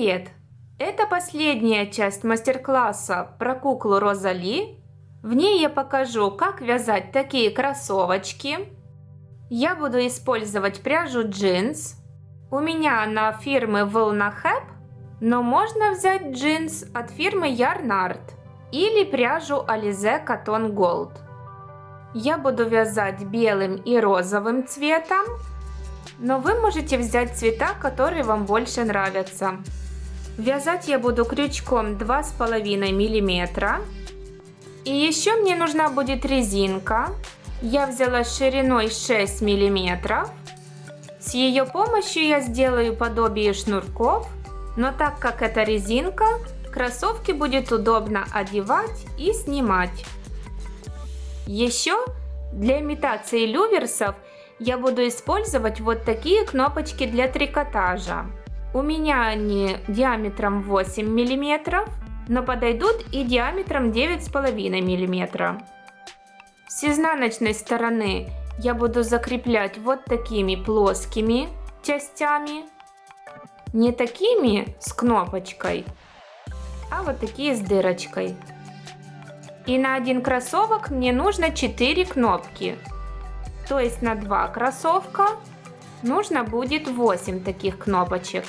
Привет! Это последняя часть мастер-класса про куклу Розали. В ней я покажу, как вязать такие кроссовочки. Я буду использовать пряжу джинс. У меня она фирмы Wilna Heb, но можно взять джинс от фирмы Yarn Art или пряжу Alize Cotton Gold. Я буду вязать белым и розовым цветом, но вы можете взять цвета, которые вам больше нравятся. Вязать я буду крючком 2,5 мм. И еще мне нужна будет резинка. Я взяла шириной 6 мм. С ее помощью я сделаю подобие шнурков, но так как это резинка, кроссовки будет удобно одевать и снимать. Еще для имитации люверсов я буду использовать вот такие кнопочки для трикотажа. У меня они диаметром 8 мм, но подойдут и диаметром 9,5 мм. С изнаночной стороны я буду закреплять вот такими плоскими частями. Не такими с кнопочкой, а вот такие с дырочкой. И на один кроссовок мне нужно 4 кнопки. То есть на 2 кроссовка нужно будет 8 таких кнопочек.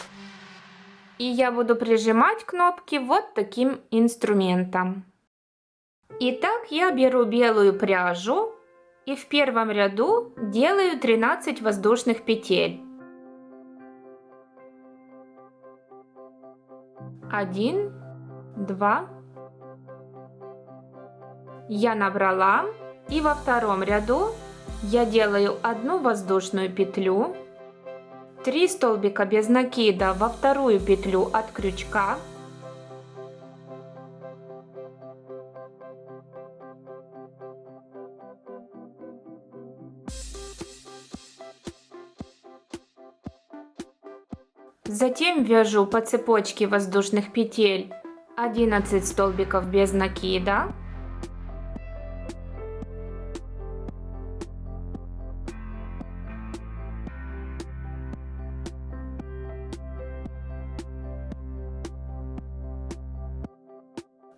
И я буду прижимать кнопки вот таким инструментом. Итак, я беру белую пряжу и в первом ряду делаю 13 воздушных петель. 1, 2. Я набрала, и во втором ряду я делаю 1 воздушную петлю, 3 столбика без накида во вторую петлю от крючка, затем вяжу по цепочке воздушных петель 11 столбиков без накида,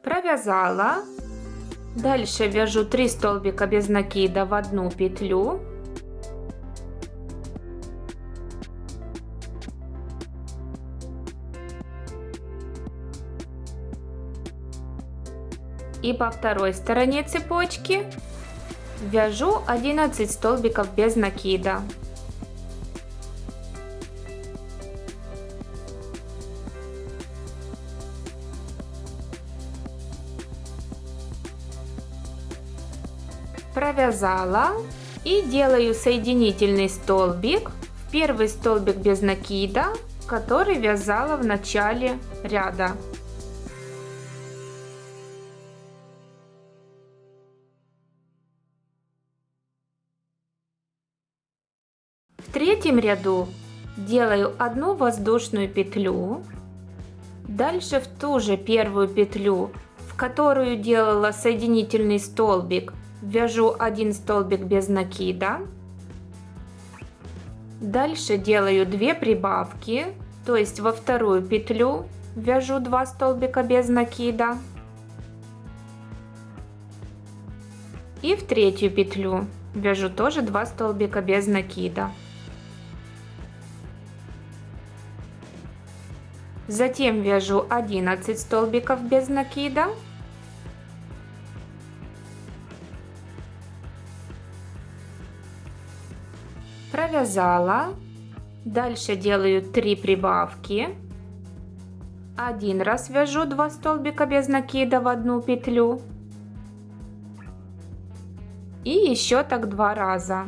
провязала, дальше вяжу 3 столбика без накида в одну петлю, и по второй стороне цепочки вяжу 11 столбиков без накида. Провязала и делаю соединительный столбик в первый столбик без накида, который вязала в начале ряда. В третьем ряду делаю 1 воздушную петлю, дальше в ту же первую петлю, в которую делала соединительный столбик, вяжу 1 столбик без накида, дальше делаю 2 прибавки, то есть во вторую петлю вяжу 2 столбика без накида и в третью петлю вяжу тоже 2 столбика без накида. Затем вяжу 11 столбиков без накида. Провязала. Дальше делаю 3 прибавки. Один раз вяжу 2 столбика без накида в одну петлю. И еще так 2 раза.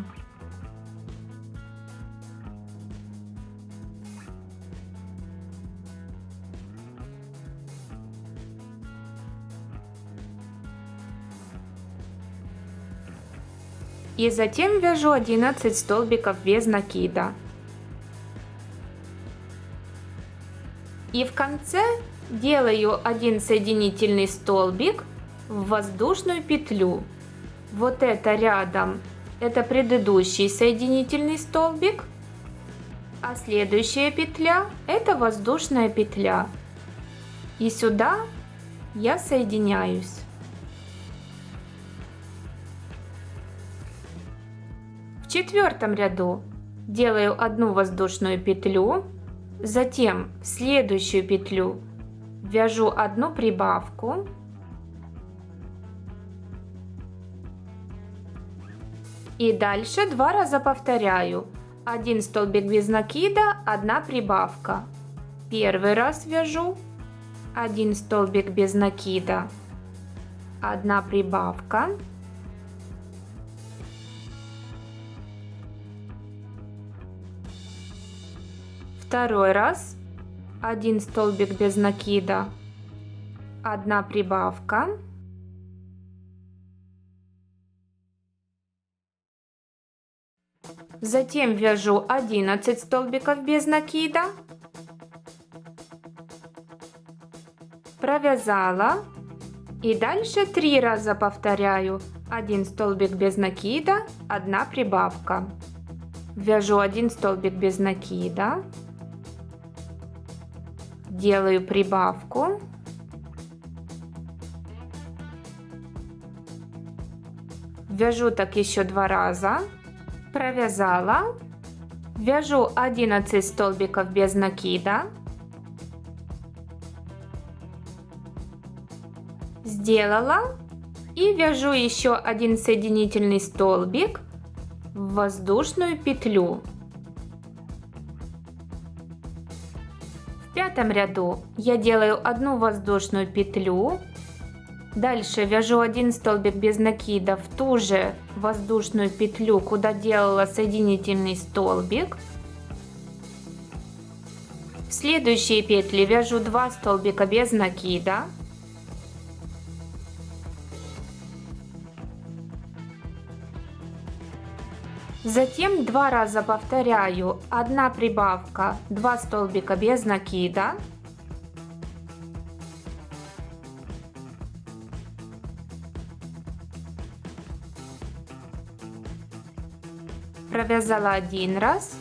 И затем вяжу 11 столбиков без накида. И в конце делаю 1 соединительный столбик в воздушную петлю. Вот это рядом, это предыдущий соединительный столбик, а следующая петля это воздушная петля. И сюда я соединяюсь. В четвертом ряду делаю одну воздушную петлю, затем в следующую петлю вяжу одну прибавку, и дальше 2 раза повторяю. 1 столбик без накида, 1 прибавка. Первый раз вяжу 1 столбик без накида, 1 прибавка. Второй раз 1 столбик без накида, 1 прибавка. Затем вяжу 11 столбиков без накида, провязала и дальше 3 раза повторяю. 1 столбик без накида, 1 прибавка. Вяжу 1 столбик без накида, делаю прибавку, вяжу так еще 2 раза, провязала, вяжу 11 столбиков без накида, сделала и вяжу еще 1 соединительный столбик в воздушную петлю. В пятом ряду я делаю 1 воздушную петлю, дальше вяжу 1 столбик без накида в ту же воздушную петлю, куда делала соединительный столбик. В следующие петли вяжу 2 столбика без накида, затем 2 раза повторяю. 1 прибавка, 2 столбика без накида, провязала 1 раз,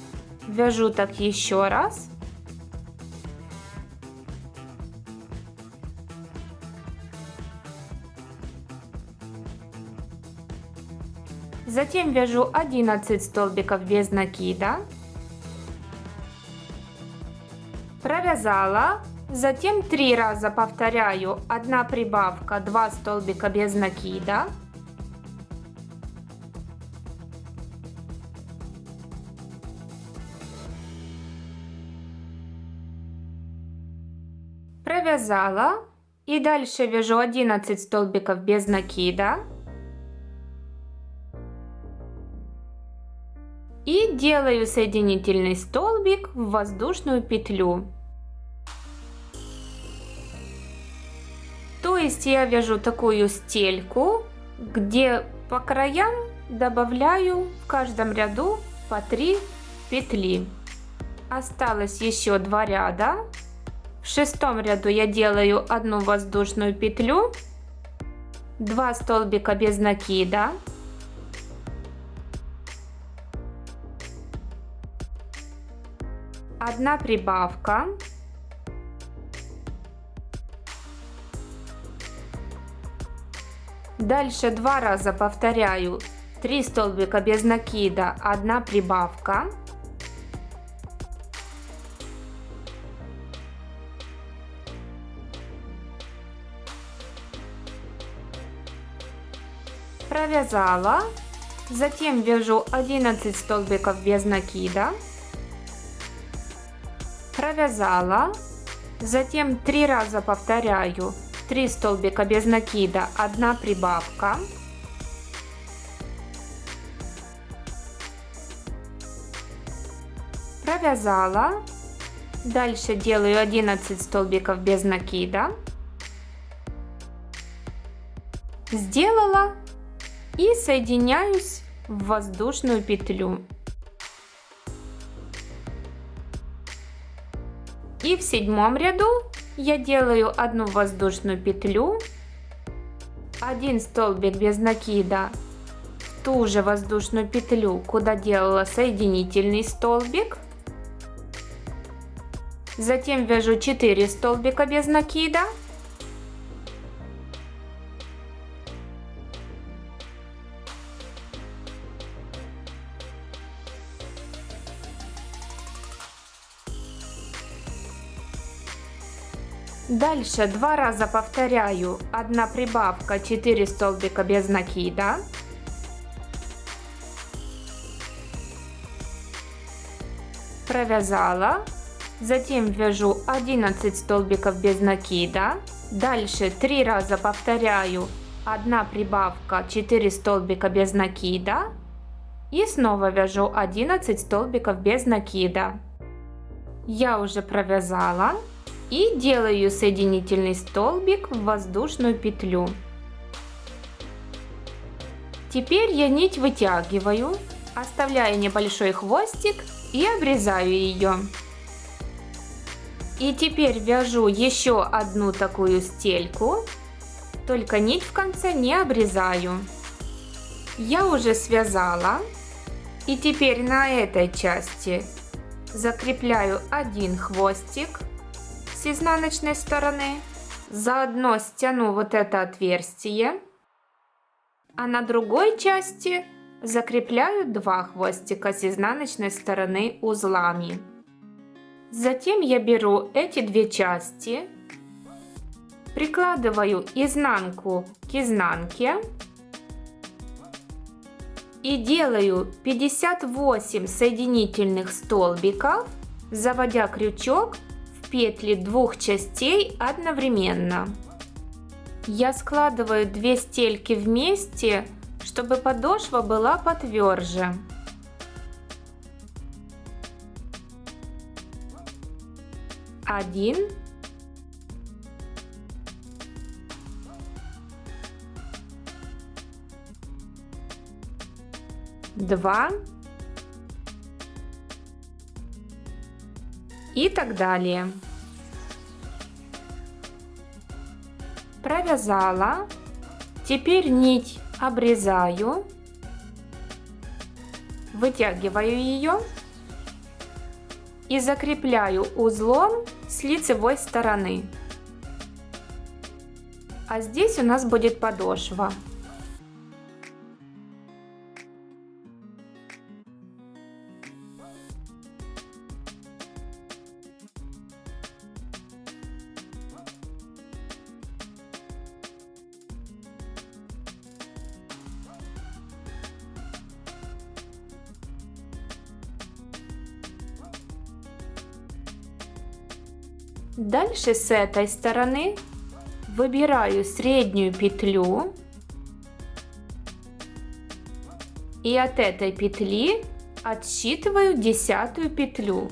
вяжу так еще раз, затем вяжу 11 столбиков без накида, провязала, затем 3 раза повторяю. 1 прибавка, 2 столбика без накида, провязала и дальше вяжу 11 столбиков без накида и делаю соединительный столбик в воздушную петлю. То есть я вяжу такую стельку, где по краям добавляю в каждом ряду по 3 петли. Осталось еще 2 ряда. В 6-м ряду я делаю 1 воздушную петлю, 2 столбика без накида, одна прибавка, дальше 2 раза повторяю. 3 столбика без накида, 1 прибавка, провязала, затем вяжу 11 столбиков без накида, провязала, затем 3 раза повторяю. 3 столбика без накида, 1 прибавка, провязала, дальше делаю 11 столбиков без накида, сделала и соединяюсь в воздушную петлю. И в 7-м ряду я делаю 1 воздушную петлю, 1 столбик без накида в ту же воздушную петлю, куда делала соединительный столбик, затем вяжу 4 столбика без накида Дальше 2 раза повторяю, 1 прибавка, 4 столбика без накида. Провязала, затем вяжу 11 столбиков без накида. Дальше 3 раза повторяю, 1 прибавка, 4 столбика без накида. И снова вяжу 11 столбиков без накида. Я уже провязала. И делаю соединительный столбик в воздушную петлю. Теперь я нить вытягиваю, оставляя небольшой хвостик и обрезаю ее. И теперь вяжу еще одну такую стельку, только нить в конце не обрезаю. Я уже связала, и теперь на этой части закрепляю один хвостик с изнаночной стороны, заодно стяну вот это отверстие, а на другой части закрепляю 2 хвостика с изнаночной стороны узлами. Затем я беру эти 2 части, прикладываю изнанку к изнанке и делаю 58 соединительных столбиков, заводя крючок в петли 2 частей одновременно. Я складываю 2 стельки вместе, чтобы подошва была потверже. Один. Два. И так далее. Провязала. Теперь нить обрезаю, вытягиваю ее и закрепляю узлом с лицевой стороны. А здесь у нас будет подошва. Дальше с этой стороны выбираю среднюю петлю и от этой петли отсчитываю 10-ю петлю.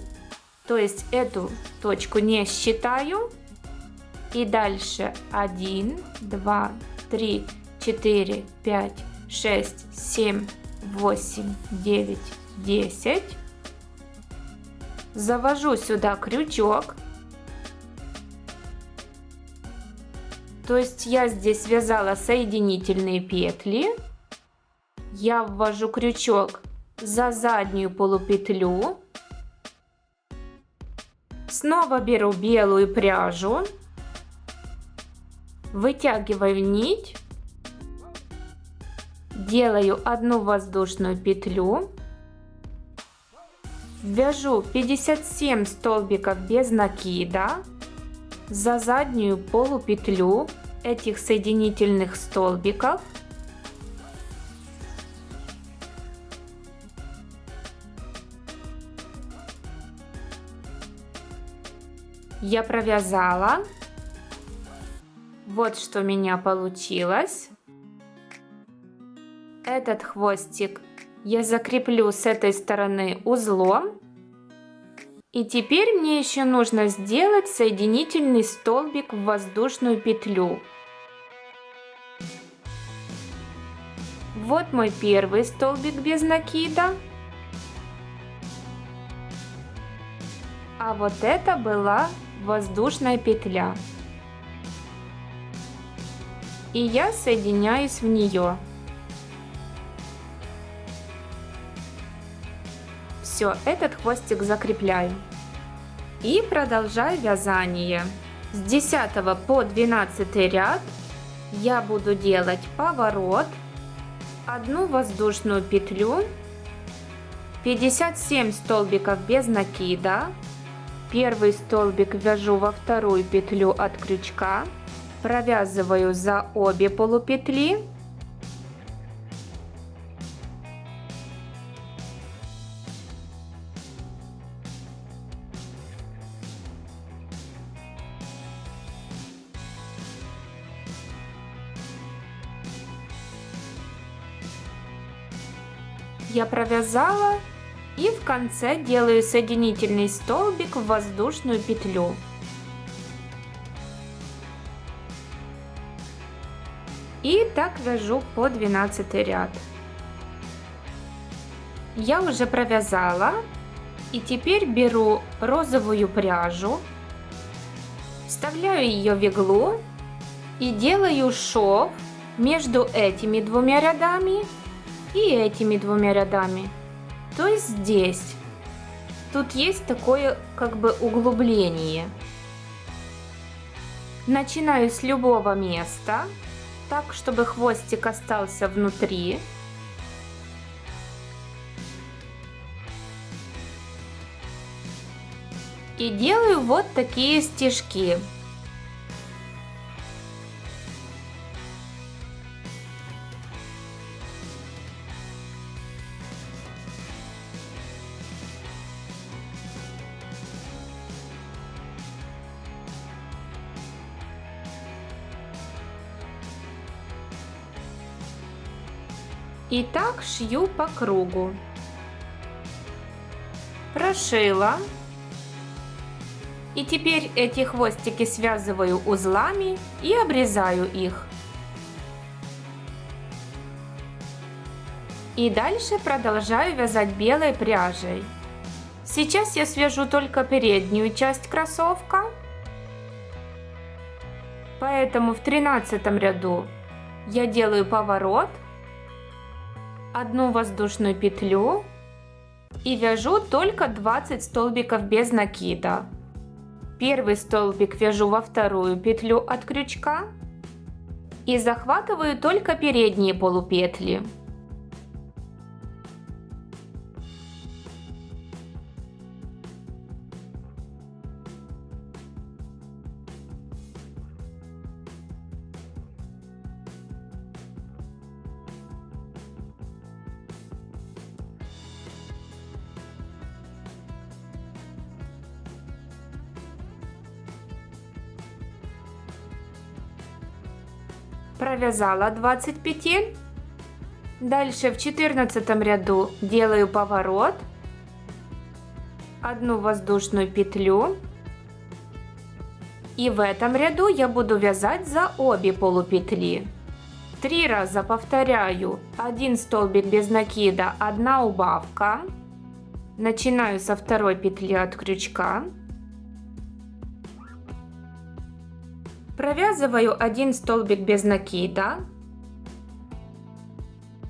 То есть эту точку не считаю. И дальше 1, 2, 3, 4, 5, 6, 7, 8, 9, 10. Завожу сюда крючок. То есть я здесь связала соединительные петли. Я ввожу крючок за заднюю полупетлю. Снова беру белую пряжу. Вытягиваю нить. Делаю одну воздушную петлю. Вяжу 57 столбиков без накида за заднюю полупетлю этих соединительных столбиков. Я провязала. Вот что у меня получилось. Этот хвостик я закреплю с этой стороны узлом. И теперь мне еще нужно сделать соединительный столбик в воздушную петлю. Вот мой первый столбик без накида. А вот это была воздушная петля. И я соединяюсь в нее. Все, этот хвостик закрепляю. И продолжаю вязание. С 10 по 12 ряд я буду делать поворот, одну воздушную петлю, 57 столбиков без накида, Первый столбик вяжу во вторую петлю от крючка, провязываю за обе полупетли. Я провязала и в конце делаю соединительный столбик в воздушную петлю. И так вяжу по 12 ряд. Я уже провязала, и теперь беру розовую пряжу, вставляю ее в иглу и делаю шов между этими двумя рядами и этими двумя рядами. То есть здесь. Тут есть такое как бы углубление. Начинаю с любого места, так чтобы хвостик остался внутри. И делаю вот такие стежки. И так шью по кругу. Прошила. И теперь эти хвостики связываю узлами и обрезаю их. И дальше продолжаю вязать белой пряжей. Сейчас я свяжу только переднюю часть кроссовка. Поэтому в 13 ряду я делаю поворот, одну воздушную петлю и вяжу только 20 столбиков без накида. Первый столбик вяжу во вторую петлю от крючка и захватываю только передние полупетли. Провязала 20 петель. Дальше в 14 ряду делаю поворот, одну воздушную петлю. И в этом ряду я буду вязать за обе полупетли. 3 раза повторяю: 1 столбик без накида, 1 убавка. Начинаю со второй петли от крючка. Провязываю 1 столбик без накида.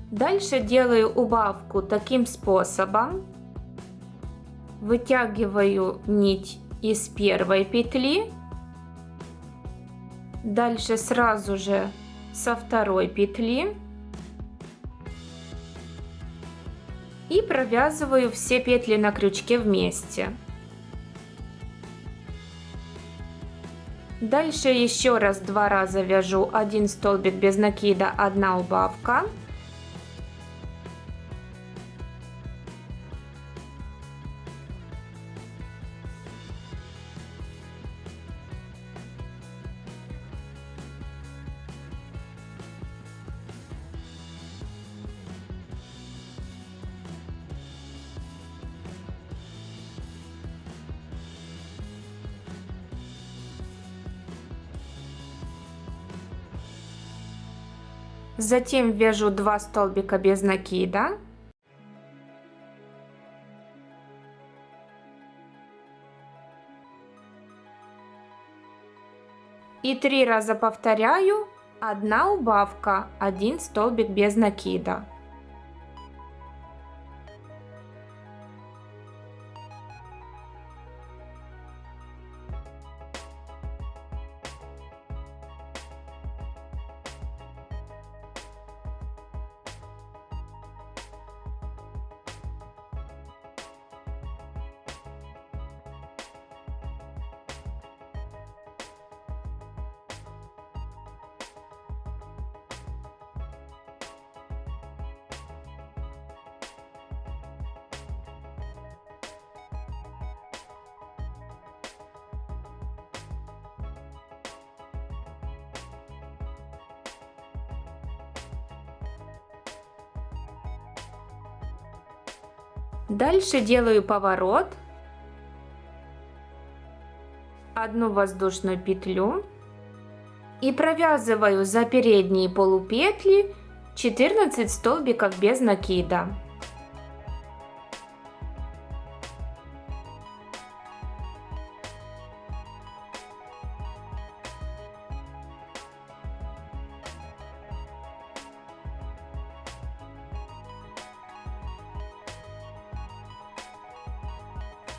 Дальше делаю убавку таким способом. Вытягиваю нить из первой петли. Дальше сразу же со второй петли. И провязываю все петли на крючке вместе. Дальше еще раз 2 раза вяжу 1 столбик без накида, 1 убавка. Затем вяжу 2 столбика без накида. И 3 раза повторяю: 1 убавка, 1 столбик без накида. Дальше делаю поворот, одну воздушную петлю и провязываю за передние полупетли 14 столбиков без накида.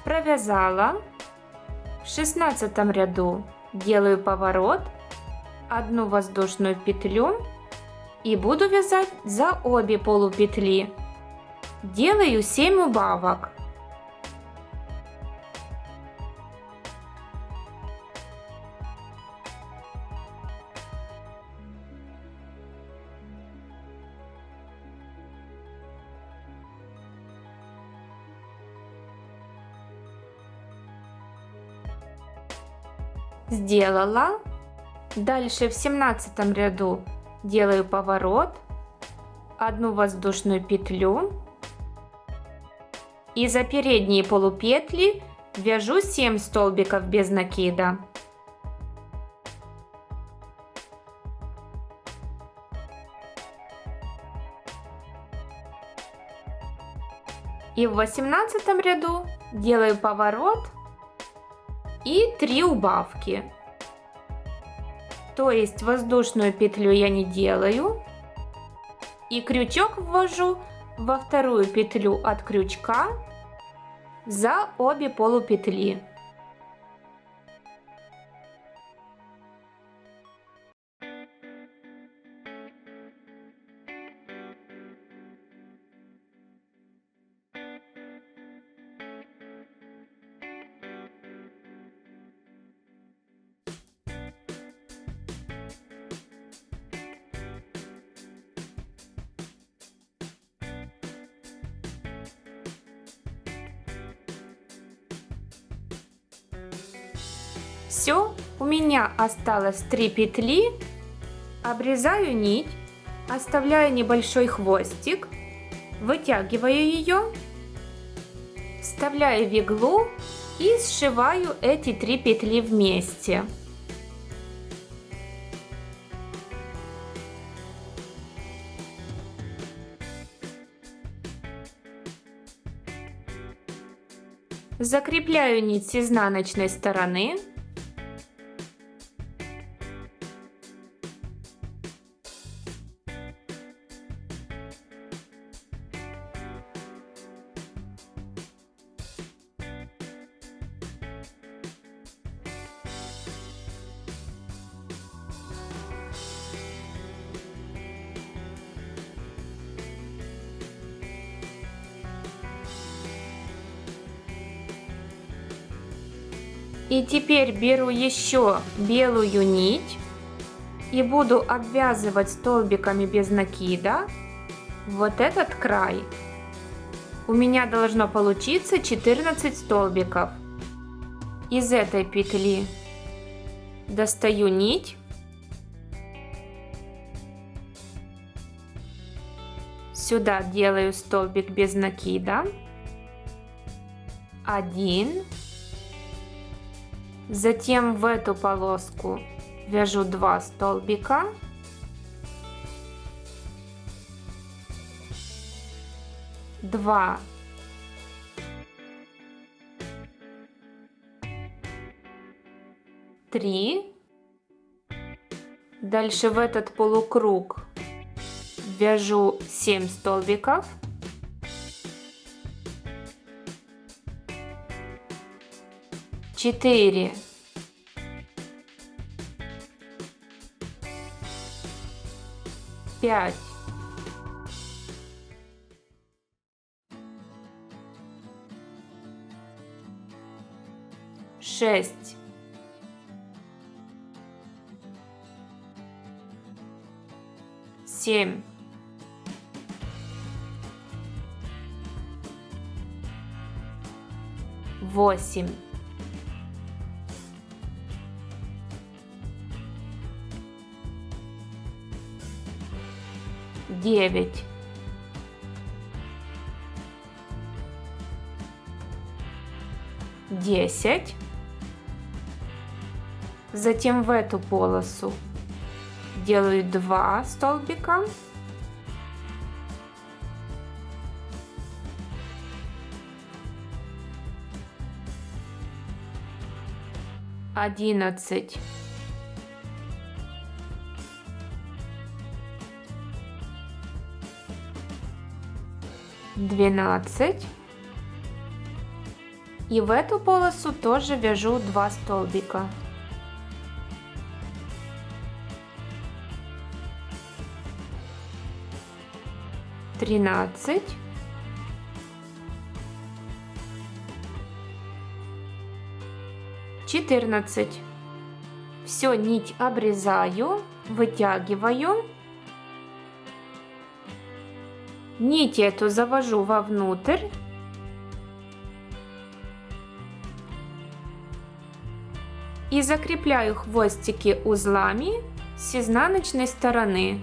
Провязала. В 16 ряду делаю поворот, одну воздушную петлю и буду вязать за обе полупетли. Делаю 7 убавок. Сделала. Дальше в 17 ряду делаю поворот, одну воздушную петлю и за передние полупетли вяжу 7 столбиков без накида. И в 18 ряду делаю поворот и 3 убавки. То есть воздушную петлю я не делаю и крючок ввожу во вторую петлю от крючка за обе полупетли. Все, у меня осталось 3 петли. Обрезаю нить, оставляю небольшой хвостик, вытягиваю ее, вставляю в иглу и сшиваю эти 3 петли вместе. Закрепляю нить с изнаночной стороны. И теперь беру еще белую нить и буду обвязывать столбиками без накида вот этот край. У меня должно получиться 14 столбиков. Из этой петли достаю нить, сюда делаю столбик без накида, 1, затем в эту полоску вяжу 2 столбика, два, 3, дальше в этот полукруг вяжу 7 столбиков, 4, 5, 6, 7, 8, 9, 10. Затем в эту полосу делаю 2 столбика. Одиннадцать. 12. И в эту полосу тоже вяжу 2 столбика. Тринадцать. 14. Все, нить обрезаю, вытягиваю. Нить эту завожу вовнутрь. И закрепляю хвостики узлами с изнаночной стороны.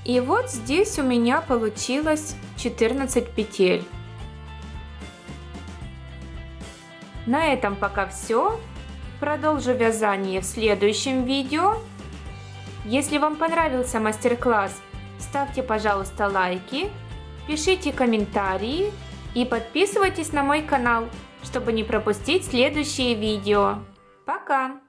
И вот здесь у меня получилось 14 петель. На этом пока все. Продолжу вязание в следующем видео. Если вам понравился мастер-класс, ставьте, пожалуйста, лайки, пишите комментарии и подписывайтесь на мой канал, чтобы не пропустить следующие видео. Пока!